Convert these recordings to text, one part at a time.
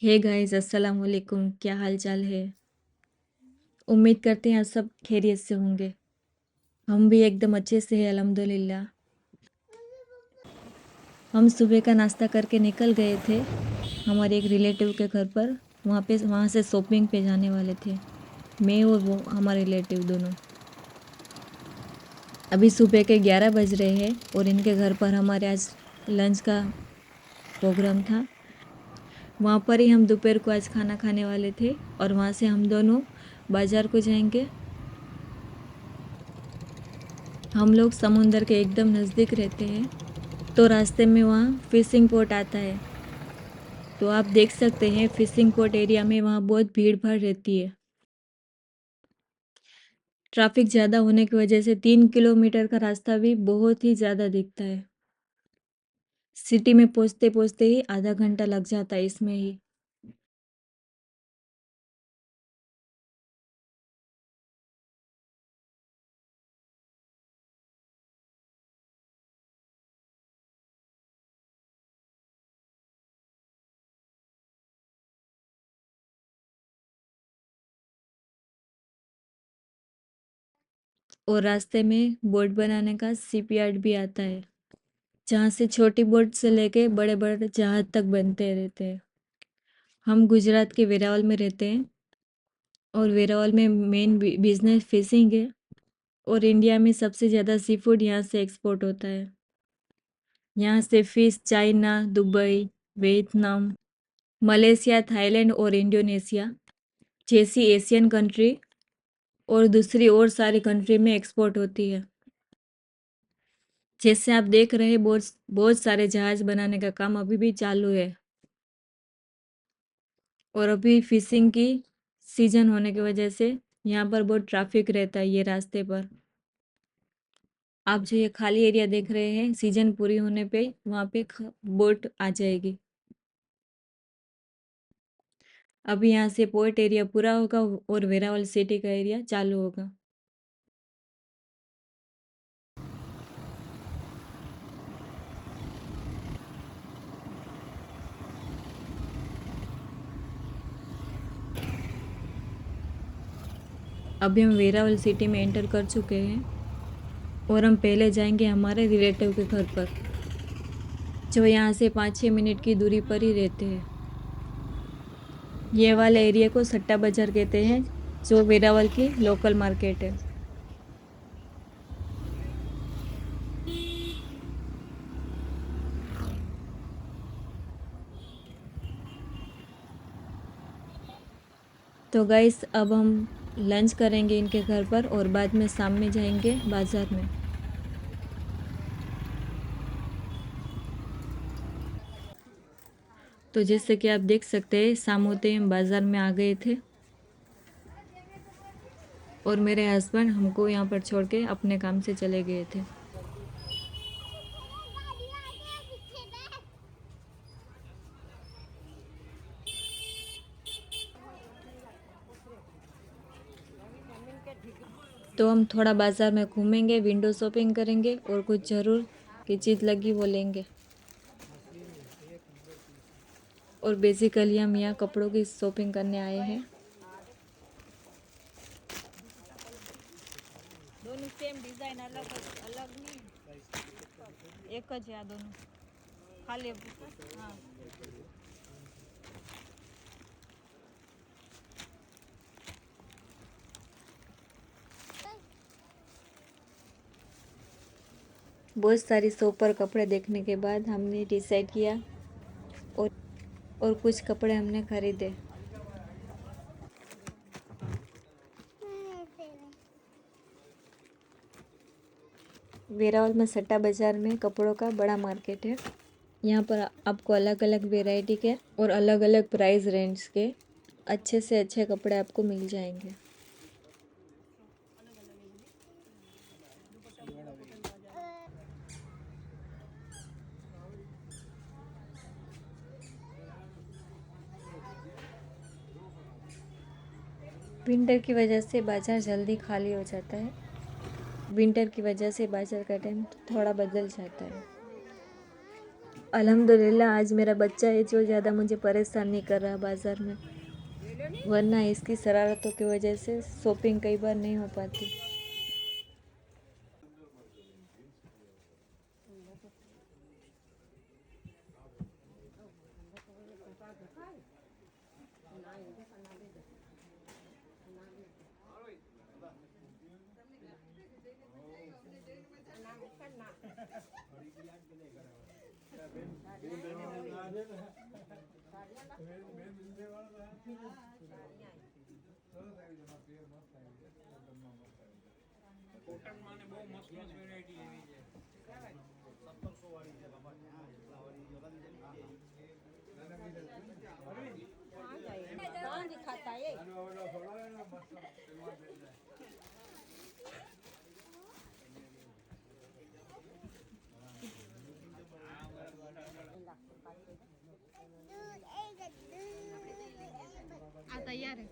Hey guys, अस्सलाम वालेकुम। क्या हाल चाल है? उम्मीद करते हैं आप सब खैरियत से होंगे। हम भी एकदम अच्छे से हैं, अल्हम्दुलिल्लाह। हम सुबह का नाश्ता करके निकल गए थे हमारे एक रिलेटिव के घर पर। वहाँ से शॉपिंग पे जाने वाले थे, मैं और वो हमारे रिलेटिव दोनों। अभी सुबह के 11 बज रहे हैं और इनके घर पर हमारे आज लंच का प्रोग्राम था। वहाँ पर ही हम दोपहर को आज खाना खाने वाले थे और वहाँ से हम दोनों बाज़ार को जाएंगे। हम लोग समुंदर के एकदम नज़दीक रहते हैं, तो रास्ते में वहाँ फिशिंग पोर्ट आता है। तो आप देख सकते हैं फिशिंग पोर्ट एरिया में वहाँ बहुत भीड़ भाड़ रहती है। ट्रैफिक ज़्यादा होने की वजह से 3 किलोमीटर का रास्ता भी बहुत ही ज़्यादा दिखता है। सिटी में पहुँचते पहुँचते ही आधा घंटा लग जाता है इसमें ही। और रास्ते में बोट बनाने का शिपयार्ड भी आता है, जहाँ से छोटी बोट से लेके बड़े बड़े जहाज तक बनते रहते हैं। हम गुजरात के वेरावल में रहते हैं और वेरावल में मेन बिजनेस फिशिंग है और इंडिया में सबसे ज़्यादा सी फूड यहाँ से एक्सपोर्ट होता है। यहाँ से fish China, Dubai, Vietnam, Malaysia, Thailand और इंडोनेशिया जैसी एशियन कंट्री और दूसरी और सारी कंट्री में एक्सपोर्ट होती है। जैसे आप देख रहे हैं, बहुत बहुत सारे जहाज बनाने का काम अभी भी चालू है और अभी फिशिंग की सीजन होने की वजह से यहाँ पर बहुत ट्रैफिक रहता है ये रास्ते पर। आप जो ये खाली एरिया देख रहे हैं, सीजन पूरी होने पे वहाँ पे बोट आ जाएगी। अभी यहाँ से पोर्ट एरिया पूरा होगा और वेरावल सिटी का एरिया चालू होगा। अभी हम वेरावल सिटी में एंटर कर चुके हैं और हम पहले जाएंगे हमारे रिलेटिव के घर पर, जो यहाँ से 5-6 मिनट की दूरी पर ही रहते हैं। ये वाले एरिया को सट्टा बाजार कहते हैं, जो वेरावल की लोकल मार्केट है। तो गाइस, अब हम लंच करेंगे इनके घर पर और बाद में शाम में जाएंगे बाज़ार में। तो जैसे कि आप देख सकते हैं, शाम होते ही हम बाज़ार में आ गए थे और मेरे हस्बैंड हमको यहाँ पर छोड़ के अपने काम से चले गए थे। तो हम थोड़ा बाज़ार में घूमेंगे, विंडो शॉपिंग करेंगे और कुछ ज़रूर की चीज़ लगी वो लेंगे। और बेसिकली हम यहाँ कपड़ों की शॉपिंग करने आए हैं। दोनों सेम डिज़ाइन, अलग अलग नहीं, एक ज है दोनों खाली। हाँ, बहुत सारी शॉप पर कपड़े देखने के बाद हमने डिसाइड किया और और कुछ कपड़े हमने खरीदे। वेरावल में सट्टा बाज़ार में कपड़ों का बड़ा मार्केट है। यहाँ पर आपको अलग अलग वेराइटी के और अलग अलग प्राइस रेंज के अच्छे से अच्छे कपड़े आपको मिल जाएंगे। विंटर की वजह से बाज़ार जल्दी खाली हो जाता है। विंटर की वजह से बाज़ार का टाइम थोड़ा बदल जाता है। अल्हम्दुलिल्लाह आज मेरा बच्चा है जो ज़्यादा मुझे परेशान नहीं कर रहा बाज़ार में, वरना इसकी शरारतों की वजह से शॉपिंग कई बार नहीं हो पाती। तैयार है।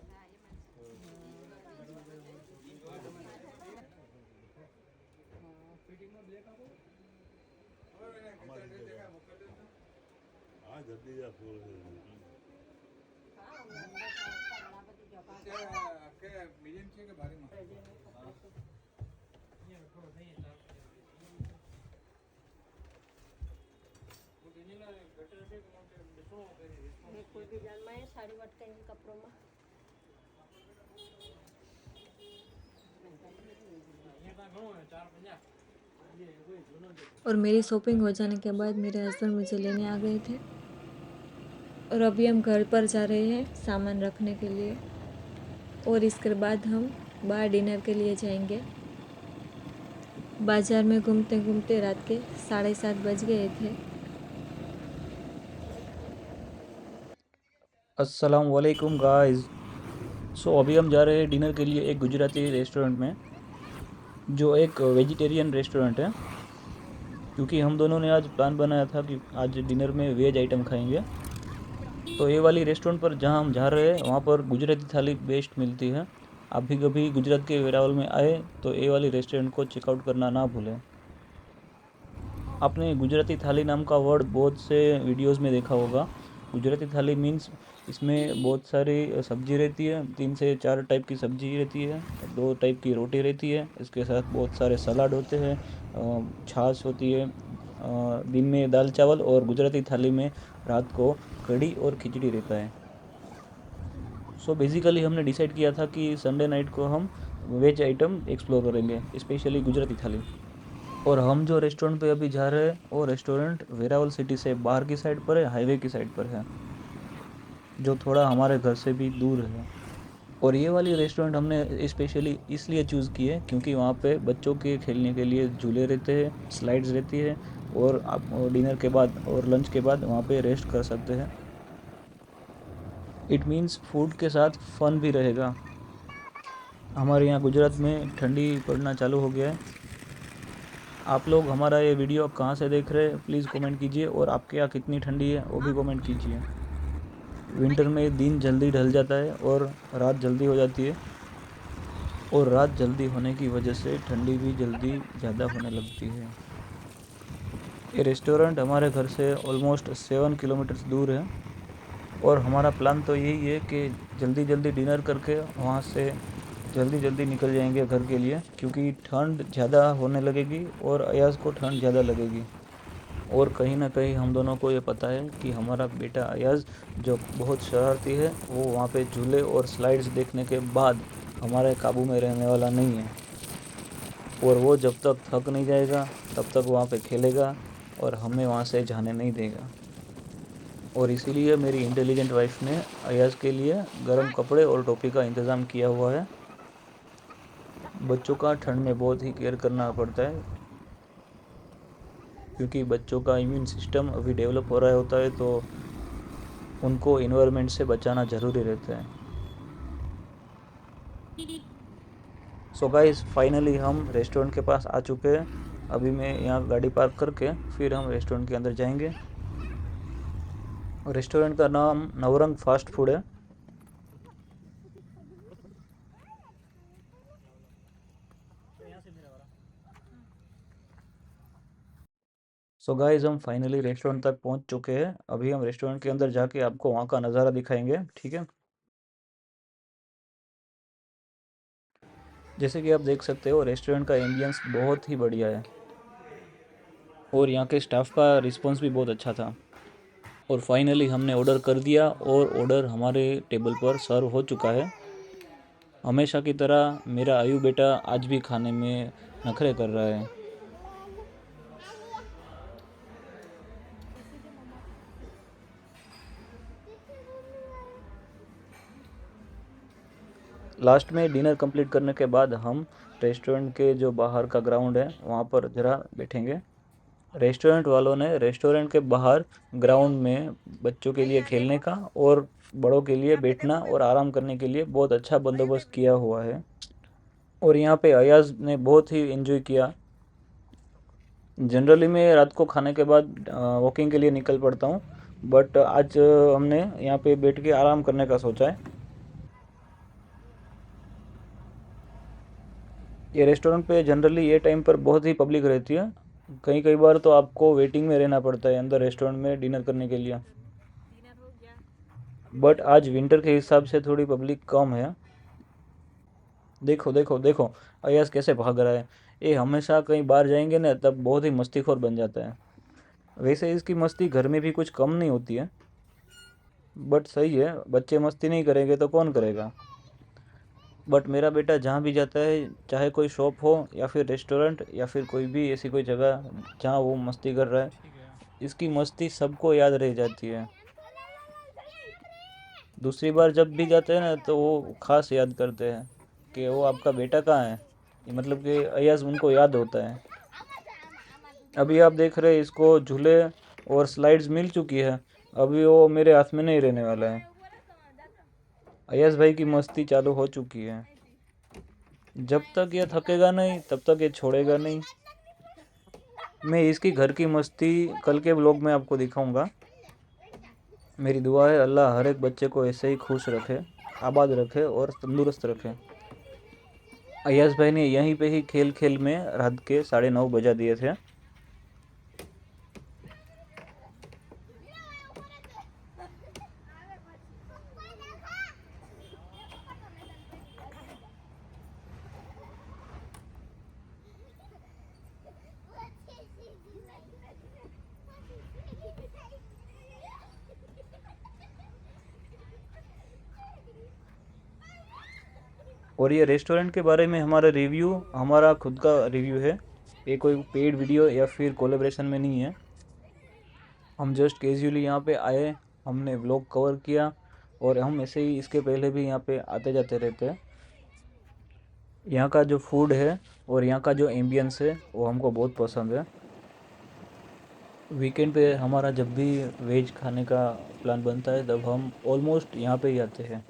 कोई भी जान में साड़ी वटके कपड़ों में और मेरी शॉपिंग हो जाने के बाद मेरे हस्बैंड मुझे लेने आ गए थे और अभी हम घर पर जा रहे हैं सामान रखने के लिए और इसके बाद हम बाहर डिनर के लिए जाएंगे। बाज़ार में घूमते घूमते रात के 7:30 बज गए थे। अस्सलाम वालेकुम गाइस। अभी हम जा रहे हैं डिनर के लिए एक गुजराती रेस्टोरेंट में, जो एक वेजिटेरियन रेस्टोरेंट है, क्योंकि हम दोनों ने आज प्लान बनाया था कि आज डिनर में वेज आइटम खाएंगे। तो ये वाली रेस्टोरेंट पर जहां हम जा रहे हैं वहां पर गुजराती थाली बेस्ट मिलती है। आप भी कभी गुजरात के वेरावल में आए तो ये वाली रेस्टोरेंट को चेकआउट करना ना भूलें। आपने गुजराती थाली नाम का वर्ड बहुत से वीडियोस में देखा होगा। गुजराती थाली मीन्स इसमें बहुत सारी सब्जी रहती है, 3 से 4 टाइप की सब्जी रहती है, 2 टाइप की रोटी रहती है, इसके साथ बहुत सारे सलाद होते हैं, छाछ होती है, दिन में दाल चावल, और गुजराती थाली में रात को कढ़ी और खिचड़ी रहता है। बेसिकली हमने डिसाइड किया था कि संडे नाइट को हम वेज आइटम एक्सप्लोर करेंगे, स्पेशली गुजराती थाली। और हम जो रेस्टोरेंट पे अभी जा रहे हैं वो रेस्टोरेंट वेरावल सिटी से बाहर की साइड पर है, हाईवे की साइड पर है, जो थोड़ा हमारे घर से भी दूर है। और ये वाली रेस्टोरेंट हमने स्पेशली इसलिए चूज़ की है क्योंकि वहाँ पे बच्चों के खेलने के लिए झूले रहते हैं, स्लाइड्स रहती है, और आप डिनर के बाद और लंच के बाद वहाँ पे रेस्ट कर सकते हैं। इट मीन्स फूड के साथ फन भी रहेगा। हमारे यहाँ गुजरात में ठंडी पड़ना चालू हो गया है। आप लोग हमारा ये वीडियो कहाँ से देख रहे हैं प्लीज़ कमेंट कीजिए, और आपके यहाँ कितनी ठंडी है वो भी कमेंट कीजिए। विंटर में दिन जल्दी ढल जाता है और रात जल्दी हो जाती है, और रात जल्दी होने की वजह से ठंडी भी जल्दी ज़्यादा होने लगती है। ये रेस्टोरेंट हमारे घर से ऑलमोस्ट 7 किलोमीटर्स दूर है, और हमारा प्लान तो यही है कि जल्दी जल्दी डिनर करके वहाँ से जल्दी जल्दी निकल जाएंगे घर के लिए, क्योंकि ठंड ज़्यादा होने लगेगी और अयाज़ को ठंड ज़्यादा लगेगी। और कहीं ना कहीं हम दोनों को ये पता है कि हमारा बेटा अयाज़, जो बहुत शरारती है, वो वहाँ पे झूले और स्लाइड्स देखने के बाद हमारे काबू में रहने वाला नहीं है, और वो जब तक थक नहीं जाएगा तब तक वहाँ पे खेलेगा और हमें वहाँ से जाने नहीं देगा। और इसीलिए मेरी इंटेलिजेंट वाइफ ने अयाज़ के लिए गर्म कपड़े और टोपी का इंतज़ाम किया हुआ है। बच्चों का ठंड में बहुत ही केयर करना पड़ता है, क्योंकि बच्चों का इम्यून सिस्टम अभी डेवलप हो रहा होता है, तो उनको इन्वायरमेंट से बचाना ज़रूरी रहता है। गाइस फाइनली हम रेस्टोरेंट के पास आ चुके हैं। अभी मैं यहाँ गाड़ी पार्क करके फिर हम रेस्टोरेंट के अंदर जाएंगे। रेस्टोरेंट का नाम नवरंग फास्ट फूड है। सो गाइस हम फाइनली रेस्टोरेंट तक पहुंच चुके हैं। अभी हम रेस्टोरेंट के अंदर जाके आपको वहाँ का नज़ारा दिखाएंगे, ठीक है। जैसे कि आप देख सकते हो रेस्टोरेंट का एम्बियंस बहुत ही बढ़िया है और यहाँ के स्टाफ का रिस्पांस भी बहुत अच्छा था। और फाइनली हमने ऑर्डर कर दिया और ऑर्डर हमारे टेबल पर सर्व हो चुका है। हमेशा की तरह मेरा आयु बेटा आज भी खाने में नखरे कर रहा है। लास्ट में डिनर कंप्लीट करने के बाद हम रेस्टोरेंट के जो बाहर का ग्राउंड है वहाँ पर ज़रा बैठेंगे। रेस्टोरेंट वालों ने रेस्टोरेंट के बाहर ग्राउंड में बच्चों के लिए खेलने का और बड़ों के लिए बैठना और आराम करने के लिए बहुत अच्छा बंदोबस्त किया हुआ है। और यहाँ पे अयाज ने बहुत ही एंजॉय किया। जनरली मैं रात को खाने के बाद वॉकिंग के लिए निकल पड़ता हूँ, बट आज हमने यहाँ पे बैठ के आराम करने का सोचा है। ये रेस्टोरेंट पे जनरली ये टाइम पर बहुत ही पब्लिक रहती है। कई कई बार तो आपको वेटिंग में रहना पड़ता है अंदर रेस्टोरेंट में डिनर करने के लिए। बट आज विंटर के हिसाब से थोड़ी पब्लिक कम है। देखो देखो देखो अय्याज कैसे भाग रहा है। ये हमेशा कहीं बाहर जाएंगे ना तब बहुत ही मस्तीखोर बन जाता है। वैसे इसकी मस्ती घर में भी कुछ कम नहीं होती है, बट सही है, बच्चे मस्ती नहीं करेंगे तो कौन करेगा। बट मेरा बेटा जहाँ भी जाता है, चाहे कोई शॉप हो या फिर रेस्टोरेंट या फिर कोई भी ऐसी कोई जगह जहाँ वो मस्ती कर रहा है, इसकी मस्ती सबको याद रह जाती है। दूसरी बार जब भी जाते हैं ना तो वो खास याद करते हैं कि वो आपका बेटा कहाँ है। ये मतलब कि अयाज उनको याद होता है। अभी आप देख रहे हैं इसको झूले और स्लाइड्स मिल चुकी है। अभी वो मेरे हाथ में नहीं रहने वाला है। अय्याज भाई की मस्ती चालू हो चुकी है। जब तक ये थकेगा नहीं तब तक ये छोड़ेगा नहीं। मैं इसकी घर की मस्ती कल के व्लॉग में आपको दिखाऊंगा। मेरी दुआ है अल्लाह हर एक बच्चे को ऐसे ही खुश रखे, आबाद रखे और तंदुरुस्त रखे। अय्याज भाई ने यहीं पे ही खेल खेल में रात के 9:30 बजा दिए थे। और ये रेस्टोरेंट के बारे में हमारा रिव्यू हमारा खुद का रिव्यू है। ये कोई पेड वीडियो या फिर कोलेब्रेशन में नहीं है। हम जस्ट कैजुअली यहाँ पे आए, हमने व्लॉग कवर किया और हम ऐसे ही इसके पहले भी यहाँ पे आते जाते रहते हैं। यहाँ का जो फूड है और यहाँ का जो एम्बियंस है वो हमको बहुत पसंद है। वीकेंड पे हमारा जब भी वेज खाने का प्लान बनता है तब हम ऑलमोस्ट यहाँ पे ही आते हैं।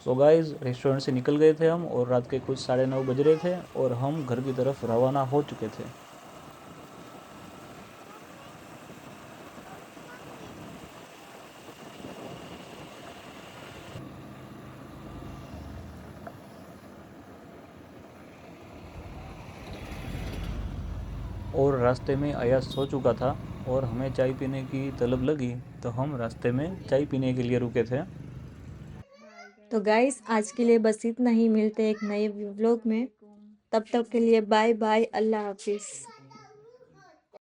सो गाइस रेस्टोरेंट से निकल गए थे हम और रात के कुछ 9:30 बज रहे थे और हम घर की तरफ रवाना हो चुके थे। और रास्ते में अयाज सो चुका था और हमें चाय पीने की तलब लगी तो हम रास्ते में चाय पीने के लिए रुके थे। तो गाइस आज के लिए बस इतना ही, मिलते हैं एक नए व्लॉग में। तब तक के लिए बाय बाय, अल्लाह हाफिज़।